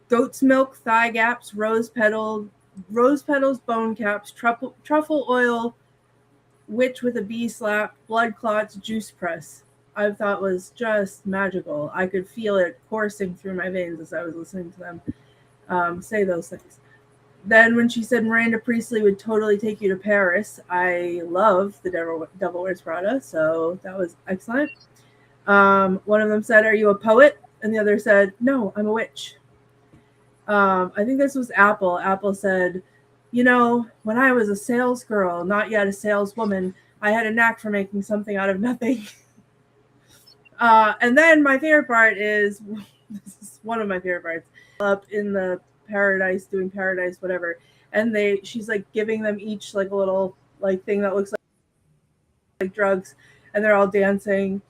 goat's milk, thigh gaps, rose petals, bone caps, truffle oil, witch with a bee slap, blood clots, juice press. I thought was just magical. I could feel it coursing through my veins as I was listening to them say those things. Then when she said Miranda Priestley would totally take you to Paris, I love the Devil Wears Prada, so that was excellent. One of them said, "Are you a poet?" And the other said, "No, I'm a witch." I think this was Apple. Apple said, "You know, when I was a sales girl, not yet a saleswoman, I had a knack for making something out of nothing." And then my favorite part is, this is one of my favorite parts, up in the paradise, doing paradise, whatever. And she's like giving them each like a little like thing that looks like drugs. And they're all dancing.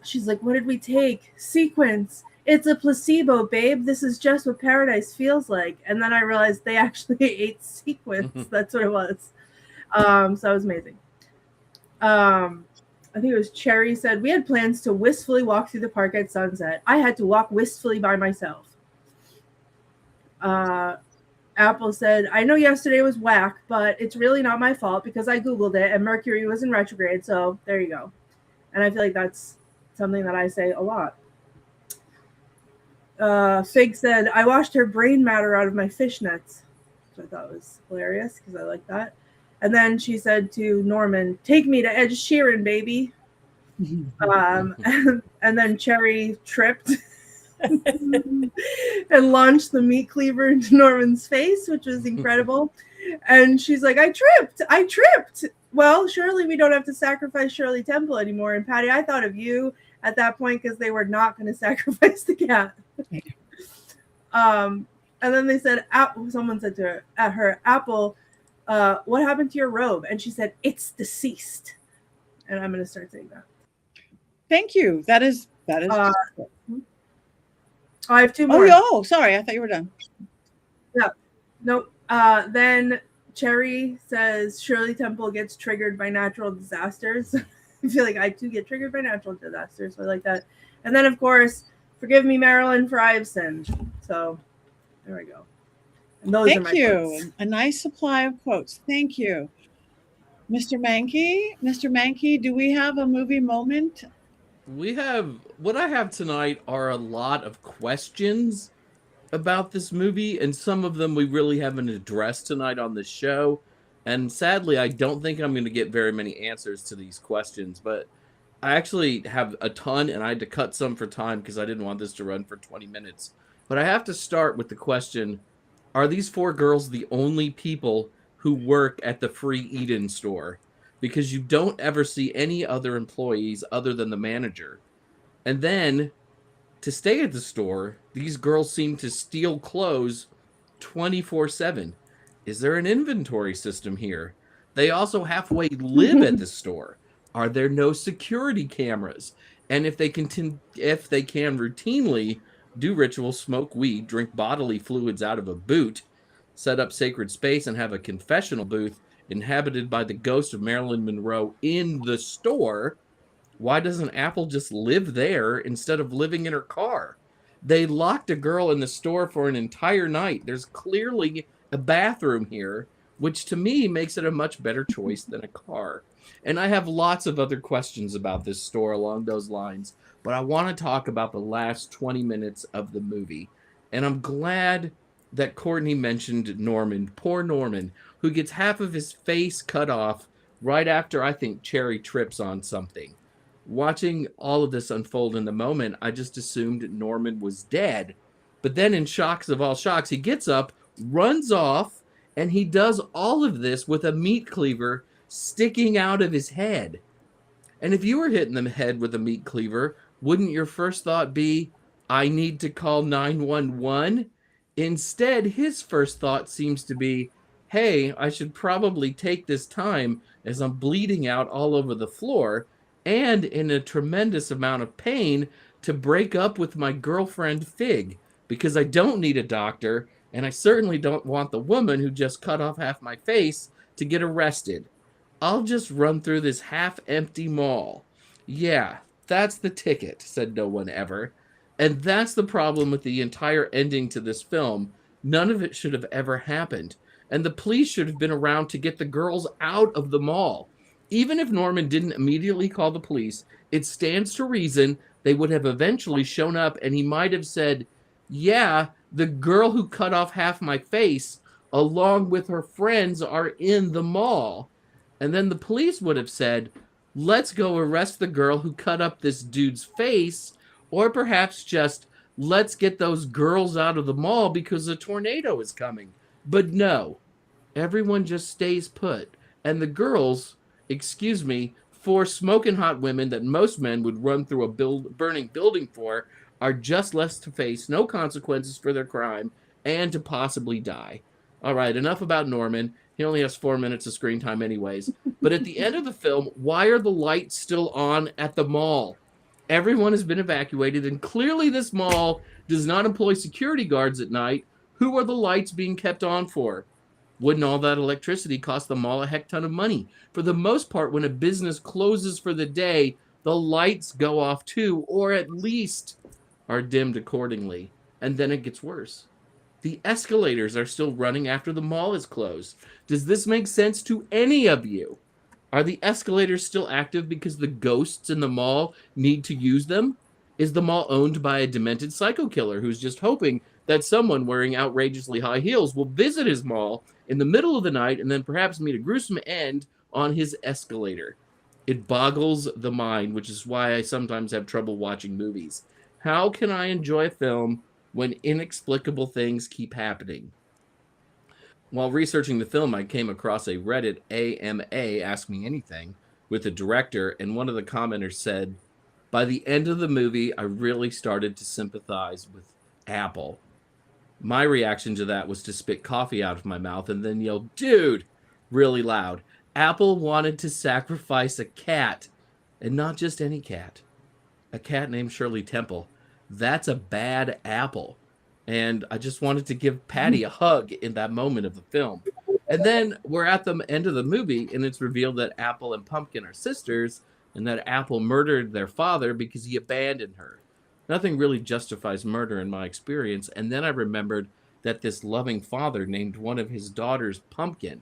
She's like, "What did we take? Sequence. It's a placebo, babe. This is just what paradise feels like." And then I realized they actually ate sequence. That's what it was. So that was amazing. I think it was Cherry said, "We had plans to wistfully walk through the park at sunset. I had to walk wistfully by myself." Apple said, "I know yesterday was whack, but it's really not my fault because I Googled it and Mercury was in retrograde. So there you go." And I feel like that's something that I say a lot. Fig said, "I washed her brain matter out of my fishnets," which I thought was hilarious because I like that. And then she said to Norman, "Take me to Ed Sheeran, baby." And then Cherry tripped and launched the meat cleaver into Norman's face, which was incredible. And she's like, I tripped. Well, surely we don't have to sacrifice Shirley Temple anymore. And Patty, I thought of you at that point because they were not going to sacrifice the cat. And then they said, someone said to her, Apple, what happened to your robe? And she said, it's deceased. And I'm going to start saying that. Thank you. That is. I have two more. Oh, sorry. I thought you were done. Yeah. Nope. Then Cherry says Shirley Temple gets triggered by natural disasters. I feel like I too get triggered by natural disasters. So I like that. And then, of course, forgive me, Marilyn, for I have sinned. So there we go. And those are my quotes. A nice supply of quotes. Thank you. Mr. Mankey? Mr. Mankey, do we have a movie moment? What I have tonight are a lot of questions about this movie, and some of them we really haven't addressed tonight on the show. And sadly, I don't think I'm going to get very many answers to these questions, but I actually have a ton, and I had to cut some for time because I didn't want this to run for 20 minutes. But I have to start with the question, are these four girls the only people who work at the Free Eden store? Because you don't ever see any other employees other than the manager. And then, to stay at the store, these girls seem to steal clothes 24/7. Is there an inventory system here? They also halfway live at the store. Are there no security cameras? And if they can routinely do rituals, smoke weed, drink bodily fluids out of a boot, set up sacred space, and have a confessional booth inhabited by the ghost of Marilyn Monroe in the store, why doesn't Apple just live there instead of living in her car? They locked a girl in the store for an entire night. There's clearly a bathroom here, which to me makes it a much better choice than a car. And I have lots of other questions about this store along those lines, but I want to talk about the last 20 minutes of the movie. And I'm glad that Courtney mentioned Norman, poor Norman, who gets half of his face cut off right after I think Cherry trips on something. Watching all of this unfold in the moment, I just assumed Norman was dead. But then in shocks of all shocks, he gets up, runs off, and he does all of this with a meat cleaver sticking out of his head. And if you were hitting the head with a meat cleaver, wouldn't your first thought be, I need to call 911? Instead, his first thought seems to be, hey, I should probably take this time as I'm bleeding out all over the floor and in a tremendous amount of pain to break up with my girlfriend Fig, because I don't need a doctor, and I certainly don't want the woman who just cut off half my face to get arrested. I'll just run through this half-empty mall. Yeah, that's the ticket, said no one ever. And that's the problem with the entire ending to this film. None of it should have ever happened. And the police should have been around to get the girls out of the mall. Even if Norman didn't immediately call the police, it stands to reason they would have eventually shown up, and he might have said, yeah, the girl who cut off half my face, along with her friends, are in the mall. And then the police would have said, let's go arrest the girl who cut up this dude's face, or perhaps just, let's get those girls out of the mall because a tornado is coming. But no, everyone just stays put. And the girls, four smoking hot women that most men would run through a burning building for, are just left to face no consequences for their crime and to possibly die. All right, enough about Norman. He only has 4 minutes of screen time anyways. But at the end of the film, why are the lights still on at the mall? Everyone has been evacuated, and clearly this mall does not employ security guards at night. Who are the lights being kept on for? Wouldn't all that electricity cost the mall a heck ton of money? For the most part, when a business closes for the day, the lights go off too, or at least are dimmed accordingly. And then it gets worse. The escalators are still running after the mall is closed. Does this make sense to any of you? Are the escalators still active because the ghosts in the mall need to use them? Is the mall owned by a demented psycho killer who's just hoping that someone wearing outrageously high heels will visit his mall in the middle of the night and then perhaps meet a gruesome end on his escalator? It boggles the mind, which is why I sometimes have trouble watching movies. How can I enjoy a film when inexplicable things keep happening? while researching the film, I came across a Reddit AMA, Ask Me Anything, with the director, and one of the commenters said, by the end of the movie, I really started to sympathize with Apple. My reaction to that was to spit coffee out of my mouth and then yell, dude, really loud. Apple wanted to sacrifice a cat, and not just any cat. A cat named Shirley Temple. That's a bad apple. And I just wanted to give Patty a hug in that moment of the film. And then we're at the end of the movie, and it's revealed that Apple and Pumpkin are sisters, and that Apple murdered their father because he abandoned her. Nothing really justifies murder in my experience. And then I remembered that this loving father named one of his daughters Pumpkin.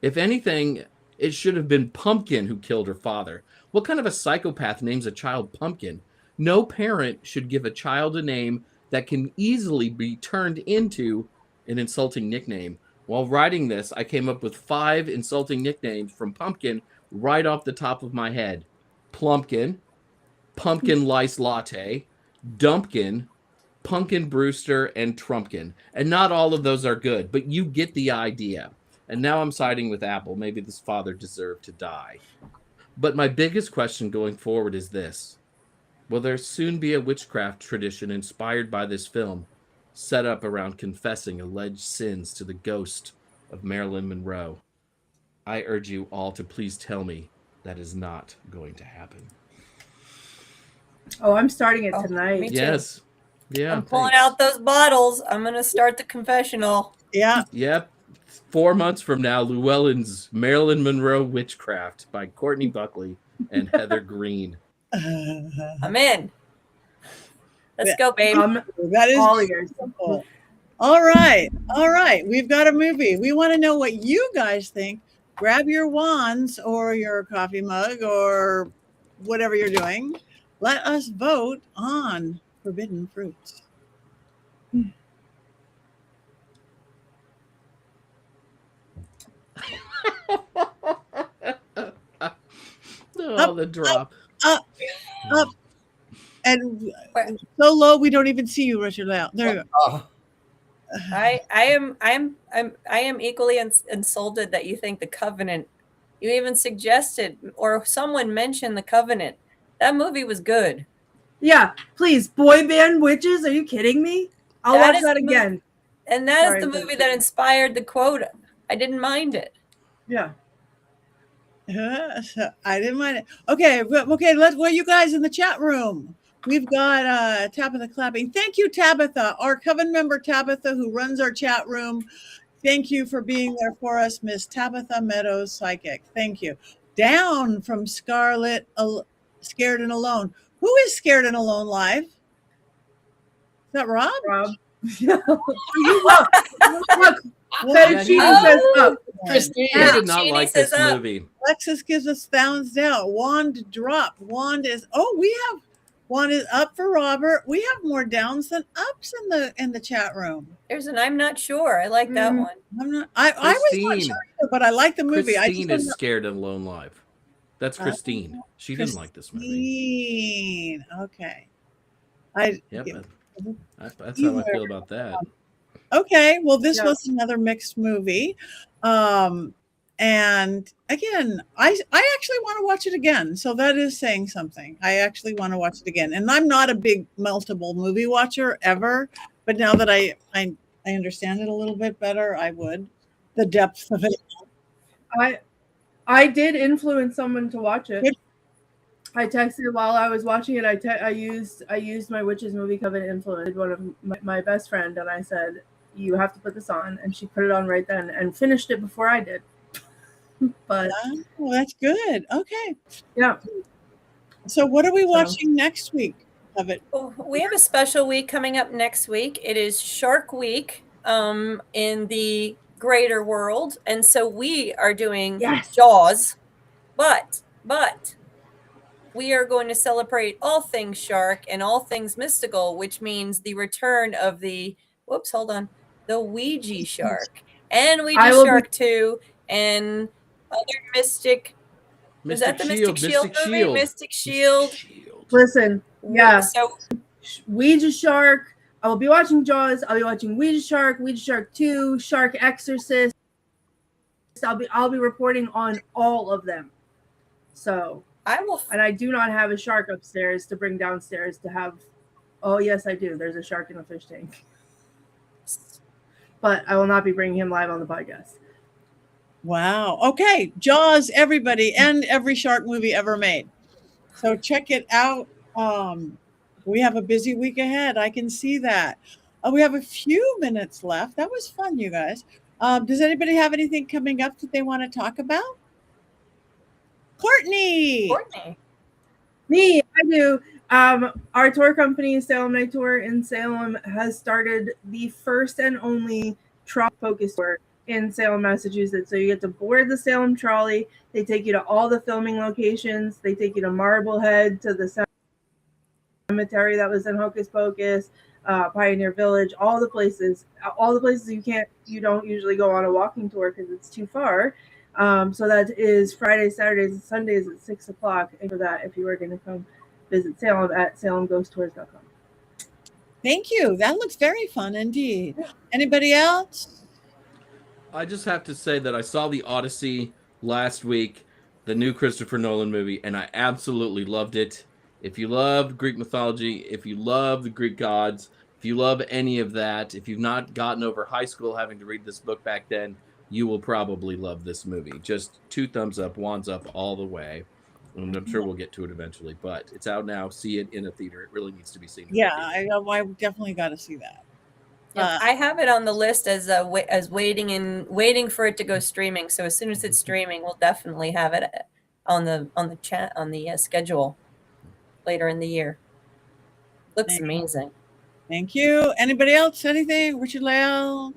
If anything, it should have been Pumpkin who killed her father. What kind of a psychopath names a child Pumpkin? No parent should give a child a name that can easily be turned into an insulting nickname. While writing this, I came up with 5 insulting nicknames from Pumpkin right off the top of my head. Plumpkin, Pumpkin Lice Latte, Dumpkin, Pumpkin Brewster, and Trumpkin. And not all of those are good, but you get the idea. And now I'm siding with Apple. Maybe this father deserved to die. But my biggest question going forward is this. Will there soon be a witchcraft tradition inspired by this film, set up around confessing alleged sins to the ghost of Marilyn Monroe? I urge you all to please tell me that is not going to happen. Oh, I'm starting it Oh, tonight. me too. Yes. Yeah. I'm pulling thanks. out those bottles. I'm going to start the confessional. Yeah. Yep. 4 months from now, Llewellyn's Marilyn Monroe Witchcraft by Courtney Buckley and Heather Greene. I'm in. Let's go, babe. That is All ears. beautiful. All right. All right. We've got a movie. We want to know what you guys think. Grab your wands or your coffee mug or whatever you're doing. Let us vote on Forbidden Fruits. Oh, the drop. Up. And Where? so low we don't even see you, Richard-Lael. There you go. I am equally insulted that you think the Covenant. You even suggested, or someone mentioned the Covenant. That movie was good. Yeah, please, boy band witches. Are you kidding me? I'll That watch is that the again. And that Sorry, is the but- movie that inspired the quote. I didn't mind it. Yeah. So I didn't mind it. Okay, let's. Well, you guys in the chat room, we've got Tabitha clapping. Thank you, Tabitha, our Coven member Tabitha, who runs our chat room. Thank you for being there for us, Miss Tabitha Meadows, psychic. Thank you. Down from Scarlet, Scared and Alone. Who is Scared and Alone live? Is that Rob? Rob. Look, Fettuccine Yeah, says up. Christine. I did not Jeannie like this says up. movie. Alexis gives us thumbs down. Wand drop. Wand is. Oh, we have. Wand is up for Robert. We have more downs than ups in the chat room. There's an I'm not sure. I like that Mm. one. I'm not. I was not Christine. sure, either, but I like the movie. Christine I is just Scared and Alone live. That's Christine. She didn't like this movie. Christine. Okay. I. Yep. That's how I feel about that. Okay. Well, this Yeah. was another mixed movie. And again, I actually want to watch it again. So that is saying something. I actually want to watch it again. And I'm not a big multiple movie watcher ever, but now that I understand it a little bit better, I would. The depth of it. I did influence someone to watch it. Good. I texted while I was watching it. I used my Witches Movie Coven influence. One of my best friend, and I said, "You have to put this on," and she put it on right then and finished it before I did. But Oh, that's good. Okay. yeah, So what are we watching next week of it? Oh, we have a special week coming up next week. It is Shark Week in the greater world. And so we are doing Yes. Jaws, but we are going to celebrate all things shark and all things mystical, which means the return of the Ouija shark and I Ouija will be- Shark 2 and other mystic. Was that the Mystic Shield movie? Mystic Shield. listen, yeah, So Ouija Shark, I will be watching Jaws. I'll be watching Ouija Shark 2, Shark Exorcist. I'll be reporting on all of them. So I will. And I do not have a shark upstairs to bring downstairs to have. Oh yes, I do. There's a shark in a fish tank. But I will not be bringing him live on the podcast. Wow. Okay. Jaws, everybody, and every shark movie ever made. So check it out. We have a busy week ahead. I can see that. We have a few minutes left. That was fun, you guys. Does anybody have anything coming up that they want to talk about? Courtney. Me, I do. Our tour company, Salem Night Tour in Salem, has started the first and only trolley-focused tour in Salem, Massachusetts. So you get to board the Salem trolley. They take you to all the filming locations. They take you to Marblehead, to the cemetery that was in Hocus Pocus, Pioneer Village, all the places you don't usually go on a walking tour because it's too far. So that is Fridays, Saturdays, and Sundays at 6 o'clock. And for that, if you are going to come visit Salem, at salemghosttours.com. Thank you. That looks very fun indeed. Anybody else? I just have to say that I saw The Odyssey last week, the new Christopher Nolan movie, and I absolutely loved it. If you love Greek mythology, if you love the Greek gods, if you love any of that, if you've not gotten over high school having to read this book back then, you will probably love this movie. Just 2 thumbs up, wands up all the way. And I'm sure we'll get to it eventually, but it's out now. See it in a theater. It really needs to be seen. Yeah, I definitely got to see that. I have it on the list as waiting for it to go streaming. So as soon as it's streaming, we'll definitely have it on the schedule later in the year. Looks amazing. Thank you. Anybody else? Anything? Richard-Lael?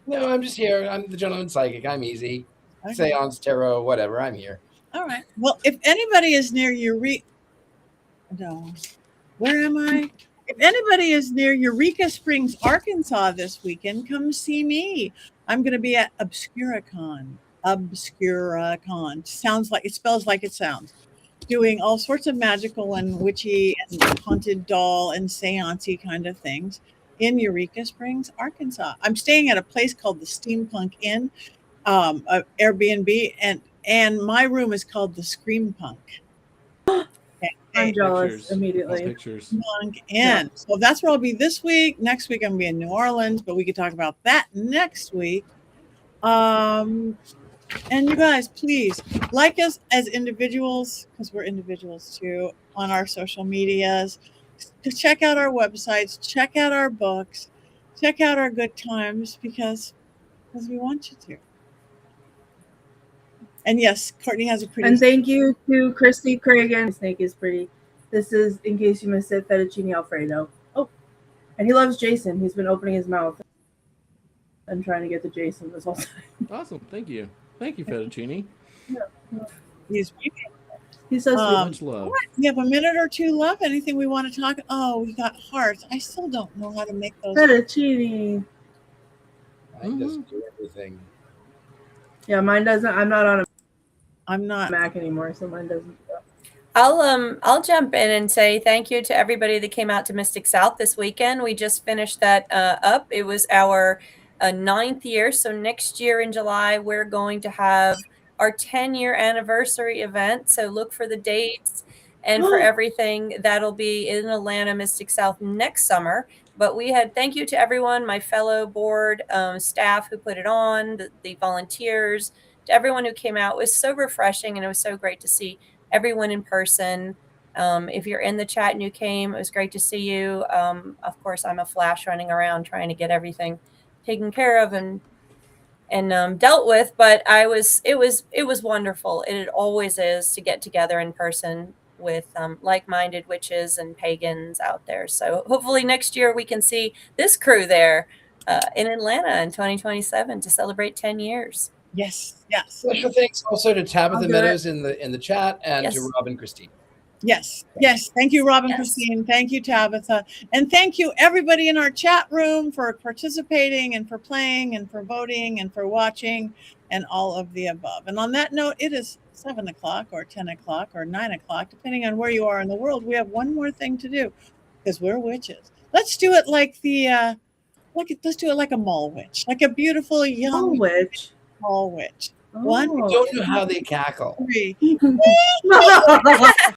No, I'm just here. I'm the gentleman psychic. I'm easy. Okay. Seance, tarot, whatever. I'm here. All right. Well, if anybody is near where am I? If anybody is near Eureka Springs, Arkansas this weekend, come see me. I'm going to be at Obscuracon. It spells like it sounds. Doing all sorts of magical and witchy and haunted doll and seance-y kind of things in Eureka Springs, Arkansas. I'm staying at a place called the Steampunk Inn, Airbnb, and my room is called the Scream Punk. I'm jealous immediately. Pictures. Punk Inn. So that's where I'll be this week. Next week I'm going to be in New Orleans, but we could talk about that next week. And you guys, please like us as individuals, because we're individuals too, on our social medias. Check out our websites, check out our books, check out our good times, because we want you to. And yes, Courtney has a pretty. And thank you to Christy Cragen. Snake is pretty. This is, in case you missed it, fettuccine Alfredo. Oh, and he loves Jason. He's been opening his mouth and trying to get to Jason this whole time. Awesome. Thank you, fettuccine. Yeah. He's so sweet. Much love. We have a minute or two left. Anything we want to talk? Oh, we got hearts. I still don't know how to make those. Fettuccine. Mine doesn't do everything. Yeah, mine doesn't. I'm not on a Mac anymore, so mine doesn't. I'll jump in and say thank you to everybody that came out to Mystic South this weekend. We just finished that up. It was our 9th year. So next year in July, we're going to have our 10-year anniversary event. So look for the dates and for everything. That'll be in Atlanta, Mystic South next summer. But thank you to everyone, my fellow board staff who put it on, the volunteers, to everyone who came out. It was so refreshing, and it was so great to see everyone in person. If you're in the chat and you came, it was great to see you. Of course, I'm a flash running around trying to get everything taken care of and dealt with, but it was wonderful. It always is to get together in person with like-minded witches and pagans out there. So hopefully next year we can see this crew there in Atlanta in 2027 to celebrate 10 years. Yes. Special thanks also to Tabitha Meadows in the chat and to Robin Christine. Yes. Thank you, Robin Christine. Thank you, Tabitha. And thank you, everybody in our chat room, for participating and for playing and for voting and for watching and all of the above. And on that note, it is 7 o'clock or 10 o'clock or 9 o'clock, depending on where you are in the world. We have one more thing to do because we're witches. Let's do it like let's do it like a mall witch, like a beautiful Oh, young witch. mall witch. Oh. One, Don't know how they cackle. 3.